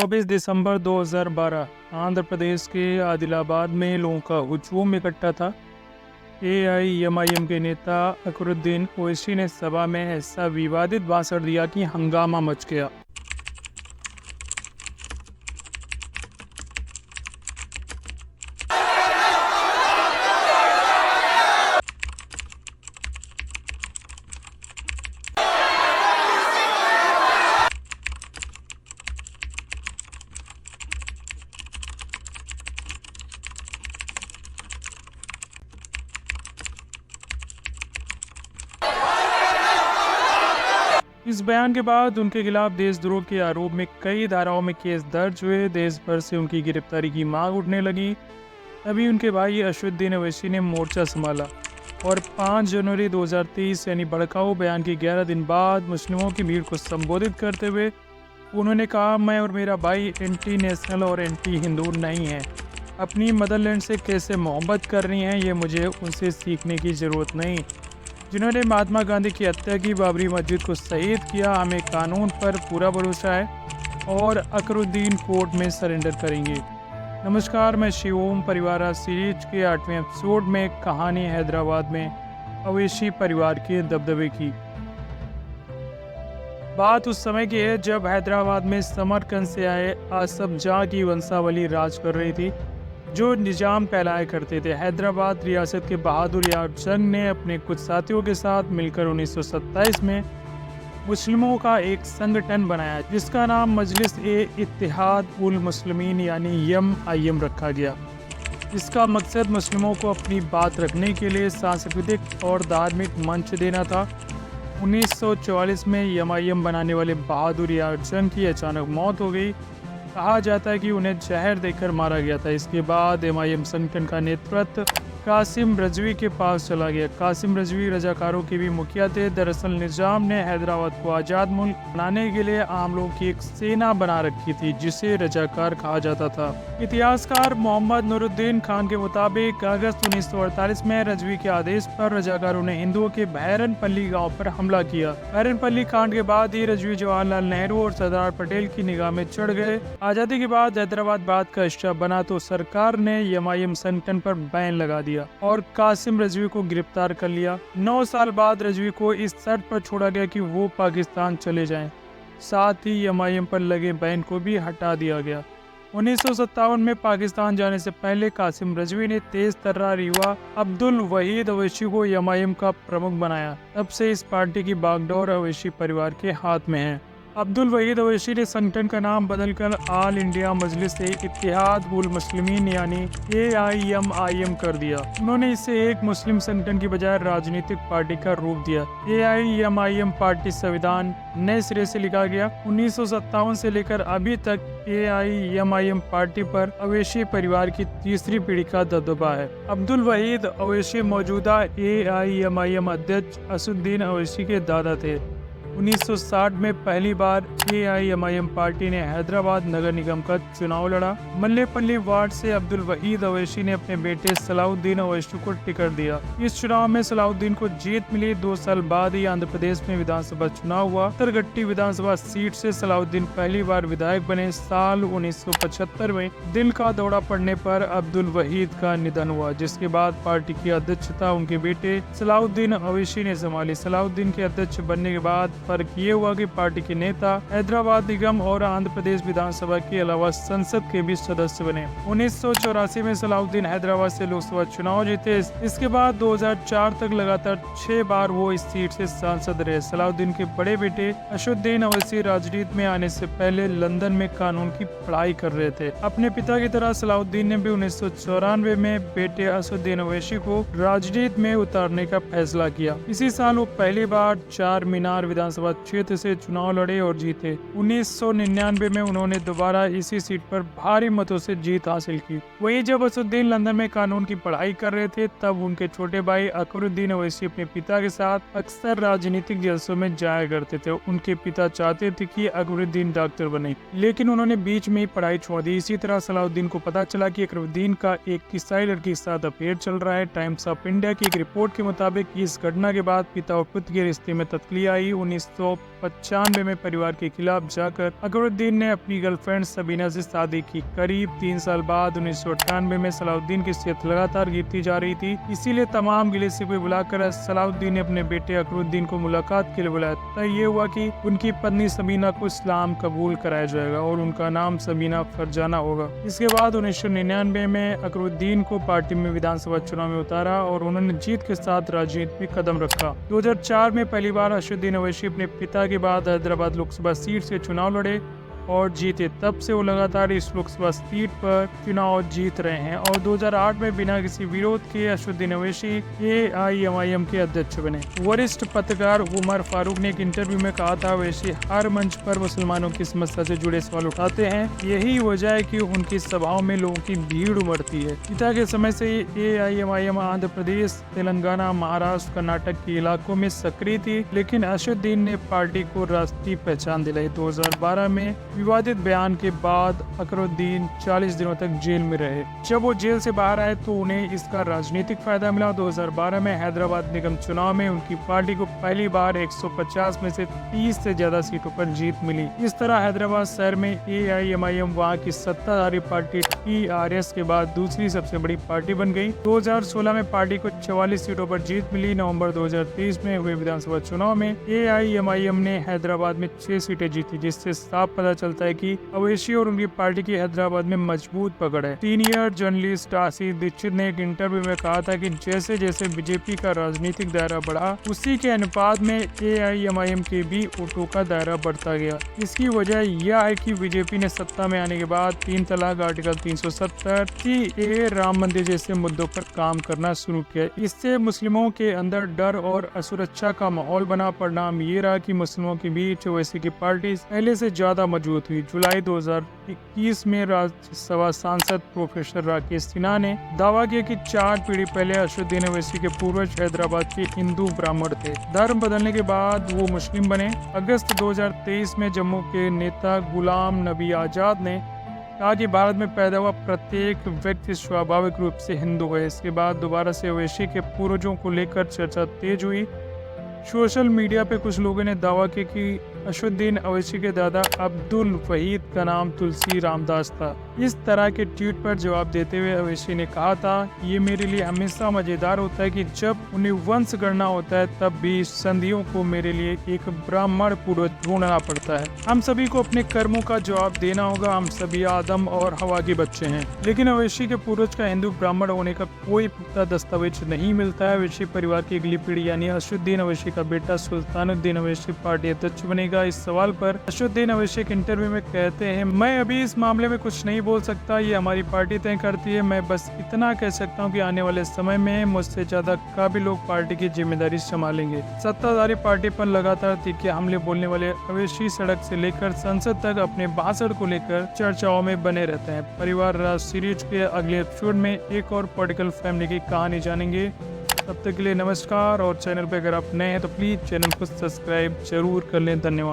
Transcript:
24 दिसंबर 2012 आंध्र प्रदेश के आदिलाबाद में लोगों का हुजूम इकट्ठा था। एआईएमआईएम के नेता अकरुद्दीन ओवैसी ने सभा में ऐसा विवादित भाषण दिया कि हंगामा मच गया। इस बयान के बाद उनके खिलाफ देशद्रोह के आरोप में कई धाराओं में केस दर्ज हुए। देश भर से उनकी गिरफ्तारी की मांग उठने लगी। तभी उनके भाई असदुद्दीन ओवैसी ने मोर्चा संभाला और 5 जनवरी 2023 यानी भड़काऊ बयान के 11 दिन बाद मुस्लिमों की भीड़ को संबोधित करते हुए उन्होंने कहा, मैं और मेरा भाई एंटी नेशनल और एंटी हिंदू नहीं हैं। अपनी मदरलैंड से कैसे मोहब्बत करनी है ये मुझे उनसे सीखने की ज़रूरत नहीं। जिन्होंने महात्मा गांधी की हत्या की, बाबरी मस्जिद को शहीद किया, हमें कानून पर पूरा भरोसा है और अकरुद्दीन कोर्ट में सरेंडर करेंगे। नमस्कार, मैं शिवोम परिवार सीरीज के 8वें एपिसोड में कहानी हैदराबाद में ओवैसी परिवार के दबदबे की। बात उस समय की है जब हैदराबाद में समरकंद से आए आसफ जाह की वंशावली राज कर रही थी, जो निजाम कहलाया करते थे। हैदराबाद रियासत के बहादुर यार जंग ने अपने कुछ साथियों के साथ मिलकर 1927 में मुस्लिमों का एक संगठन बनाया जिसका नाम मजलिस ए इत्तेहाद उल मुस्लिमीन यानी MIM रखा गया। इसका मकसद मुस्लिमों को अपनी बात रखने के लिए सांस्कृतिक और धार्मिक मंच देना था। 1944 में MIM बनाने वाले बहादुर यार जंग की अचानक मौत हो गई। कहा जाता है कि उन्हें जहर देकर मारा गया था। इसके बाद MIM संगठन का नेतृत्व कासिम रजवी के पास चला गया। कासिम रजवी रजाकारों के भी मुखिया थे। दरअसल निजाम ने हैदराबाद को आज़ाद मुल्क बनाने के लिए आम लोगों की एक सेना बना रखी थी जिसे रजाकार कहा जाता था। इतिहासकार मोहम्मद नूरुद्दीन खान के मुताबिक अगस्त 1948 में रजवी के आदेश पर रजाकारों ने हिंदुओं के बहरनपल्ली गाँव पर हमला किया। बहरनपल्ली कांड के बाद ही रजवी जवाहरलाल नेहरू और सरदार पटेल की निगाह में चढ़ गए। आज़ादी के बाद हैदराबाद भारत का हिस्सा बना तो सरकार ने MIM संगठन पर बैन लगा दिया और कासिम रजवी को गिरफ्तार कर लिया। 9 साल बाद रजवी को इस शर्त पर छोड़ा गया कि वो पाकिस्तान चले जाएं। साथ ही MIM पर लगे बैन को भी हटा दिया गया। 1957 में पाकिस्तान जाने से पहले कासिम रजवी ने तेज तर्रार युवा अब्दुल वहीद ओवैसी को MIM का प्रमुख बनाया। तब से इस पार्टी की बागडोर ओवैसी परिवार के हाथ में है। अब्दुल वहीद ओवैसी ने संगठन का नाम बदलकर ऑल इंडिया मजलिस इत्तेहाद उल मुस्लिमीन यानी AIMIM कर दिया। उन्होंने इसे एक मुस्लिम संगठन की बजाय राजनीतिक पार्टी का रूप दिया। AIMIM पार्टी संविधान नए सिरे से लिखा गया। 1957 से लेकर अभी तक AIMIM पार्टी पर ओवैसी परिवार की तीसरी पीढ़ी का दबदबा है। अब्दुल वहीद ओवैसी मौजूदा AIMIM अध्यक्ष असदुद्दीन ओवैसी के दादा थे। 1960 में पहली बार AIMIM पार्टी ने हैदराबाद नगर निगम का चुनाव लड़ा। मल्लेपल्ली वार्ड से अब्दुल वहीद ओवैसी ने अपने बेटे सलाउद्दीन ओवैसी को टिकट दिया। इस चुनाव में सलाउद्दीन को जीत मिली। 2 साल बाद ही आंध्र प्रदेश में विधानसभा चुनाव हुआ। उत्तरगट्टी विधानसभा सीट से सलाउद्दीन पहली बार विधायक बने। साल 1975 में दिल का दौरा पड़ने पर अब्दुल वहीद का निधन हुआ, जिसके बाद पार्टी की अध्यक्षता उनके बेटे सलाउद्दीन ओवैसी ने संभाली। सलाउद्दीन के अध्यक्ष बनने के बाद फर्क ये हुआ कि पार्टी के नेता हैदराबाद निगम और आंध्र प्रदेश विधानसभा के अलावा संसद के भी सदस्य बने। 1984 में सलाउद्दीन हैदराबाद से लोकसभा चुनाव जीते। इसके बाद 2004 तक लगातार 6 बार वो इस सीट से सांसद रहे। सलाउद्दीन के बड़े बेटे असदुद्दीन ओवैसी राजनीति में आने से पहले लंदन में कानून की पढ़ाई कर रहे थे। अपने पिता की तरह सलाउद्दीन ने भी 1994 में बेटे असदुद्दीन ओवैसी को राजनीति में उतारने का फैसला किया। इसी साल वो पहली बार 4 मीनार विधानसभा क्षेत्र से चुनाव लड़े और जीते। 1999 में उन्होंने दोबारा इसी सीट पर भारी मतों से जीत हासिल की। वहीं जब असदुद्दीन लंदन में कानून की पढ़ाई कर रहे थे तब उनके छोटे भाई अकरुद्दीन ओवैसी अपने पिता के साथ अक्सर राजनीतिक जलसों में जाया करते थे। उनके पिता चाहते थे कि अकरुद्दीन डॉक्टर बने, लेकिन उन्होंने बीच में ही पढ़ाई छोड़ दी। इसी तरह सलाउद्दीन को पता चला कि अकरुद्दीन का एक ईसाई लड़की के साथ अफेयर चल रहा है। टाइम्स ऑफ इंडिया की एक रिपोर्ट के मुताबिक इस घटना के बाद पिता और पुत्र के रिश्ते में तत्ली आई। 1995 में परिवार के खिलाफ जाकर अकबरुद्दीन ने अपनी गर्लफ्रेंड सबीना से शादी की। करीब 3 साल बाद 1998 में सलाहुद्दीन की सेहत लगातार गिरती जा रही थी, इसीलिए तमाम गिले शिकवे बुलाकर सलाहुद्दीन ने अपने बेटे अकबरुद्दीन को मुलाकात के लिए बुलाया। तय ये हुआ कि उनकी पत्नी सबीना को इस्लाम कबूल कराया जाएगा और उनका नाम सबीना फरजाना होगा। इसके बाद 1999 में अकबरुद्दीन को पार्टी में विधानसभा चुनाव में उतारा और उन्होंने जीत के साथ राजनीति में कदम रखा। 2004 में पहली बार असदुद्दीन अवैसी अपने पिता के बाद हैदराबाद लोकसभा सीट से चुनाव लड़े और जीते। तब से वो लगातार इस लोकसभा सीट पर चुनाव जीत रहे हैं और 2008 में बिना किसी विरोध के असदुद्दीन अवैसी AIMIM के अध्यक्ष बने। वरिष्ठ पत्रकार उमर फारूक ने एक इंटरव्यू में कहा था, अवैसी हर मंच पर मुसलमानों की समस्या से जुड़े सवाल उठाते हैं। यही वजह है कि उनकी सभाओं में लोगों की भीड़ उमड़ती है। पिता के समय से AIMIM आंध्र प्रदेश, तेलंगाना, महाराष्ट्र, कर्नाटक के इलाकों में सक्रिय थी, लेकिन असदुद्दीन ने पार्टी को राष्ट्रीय पहचान दिलाई। 2012 में विवादित बयान के बाद अकबरुद्दीन 40 दिनों तक जेल में रहे। जब वो जेल से बाहर आए तो उन्हें इसका राजनीतिक फायदा मिला। 2012 में हैदराबाद निगम चुनाव में उनकी पार्टी को पहली बार 150 में से 30 से ज्यादा सीटों पर जीत मिली। इस तरह हैदराबाद शहर में AIMIM वहाँ की सत्ताधारी पार्टी TRS के बाद दूसरी सबसे बड़ी पार्टी बन गई। 2016 में पार्टी को 44 सीटों पर जीत मिली। नवंबर 2023 में हुए विधानसभा चुनाव में AIMIM ने हैदराबाद में 6 सीटें जीती, जिससे साफ पता चलता है कि अवैसी और उनकी पार्टी की हैदराबाद में मजबूत पकड़ है। सीनियर जर्नलिस्ट आशीष दीक्षित ने एक इंटरव्यू में कहा था कि जैसे जैसे बीजेपी का राजनीतिक दायरा बढ़ा, उसी के अनुपात में AIMIM के भी वोटों का दायरा बढ़ता गया। इसकी वजह यह है कि बीजेपी ने सत्ता में आने के बाद 3 तलाक, आर्टिकल 370, CAA, राम मंदिर जैसे मुद्दों पर काम करना शुरू किया। इससे मुस्लिमों के अंदर डर और असुरक्षा का माहौल बना। परिणाम ये रहा कि मुस्लिमों के बीच ओवैसी की पार्टी पहले से ज्यादा मजबूत हुई। जुलाई 2021 में राज्यसभा सांसद प्रोफेसर राकेश सिन्हा ने दावा किया कि 4 पीढ़ी पहले असदुद्दीन अवैसी के पूर्वज हैदराबाद के हिंदू ब्राह्मण थे। धर्म बदलने के बाद वो मुस्लिम बने। अगस्त 2023 में जम्मू के नेता गुलाम नबी आजाद ने कहा कि भारत में पैदा हुआ प्रत्येक व्यक्ति स्वाभाविक रूप से हिंदू है। इसके बाद दोबारा से अवैसी के पूर्वजों को लेकर चर्चा तेज हुई। सोशल मीडिया पे कुछ लोगों ने दावा किया कि असदुद्दीन अवैसी के दादा अब्दुल वहीद का नाम तुलसी रामदास था। इस तरह के ट्वीट पर जवाब देते हुए अवैसी ने कहा था, ये मेरे लिए हमेशा मजेदार होता है कि जब उन्हें वंश गणना होता है तब भी संधियों को मेरे लिए एक ब्राह्मण पूर्वज ढूंढना पड़ता है। हम सभी को अपने कर्मों का जवाब देना होगा। हम सभी आदम और हवा के बच्चे हैं। लेकिन अवैसी के पूर्वज का हिंदू ब्राह्मण होने का कोई पुख्ता दस्तावेज नहीं मिलता है। अवैसी परिवार की अगली पीढ़ी यानी असदुद्दीन अवैसी का बेटा सुल्तानुद्दीन अवैसी पार्टी अध्यक्ष बनेगा। इस सवाल पर असदुद्दीन अवैसी एक इंटरव्यू में कहते हैं, मैं अभी इस मामले में कुछ नहीं बोल सकता, ये हमारी पार्टी तय करती है। मैं बस इतना कह सकता हूँ कि आने वाले समय में मुझसे ज्यादा काबिल लोग पार्टी की जिम्मेदारी संभालेंगे। सत्ताधारी पार्टी पर लगातार तीखे हमले बोलने वाले अवैसी सड़क से लेकर संसद तक अपने भाषण को लेकर चर्चाओं में बने रहते हैं। परिवार राज सीरीज के अगले एपिसोड में एक और पॉलिटिकल फैमिली की कहानी जानेंगे। तब तक के लिए नमस्कार। और चैनल पे अगर आप नए हैं तो प्लीज चैनल को सब्सक्राइब जरूर कर लें। धन्यवाद।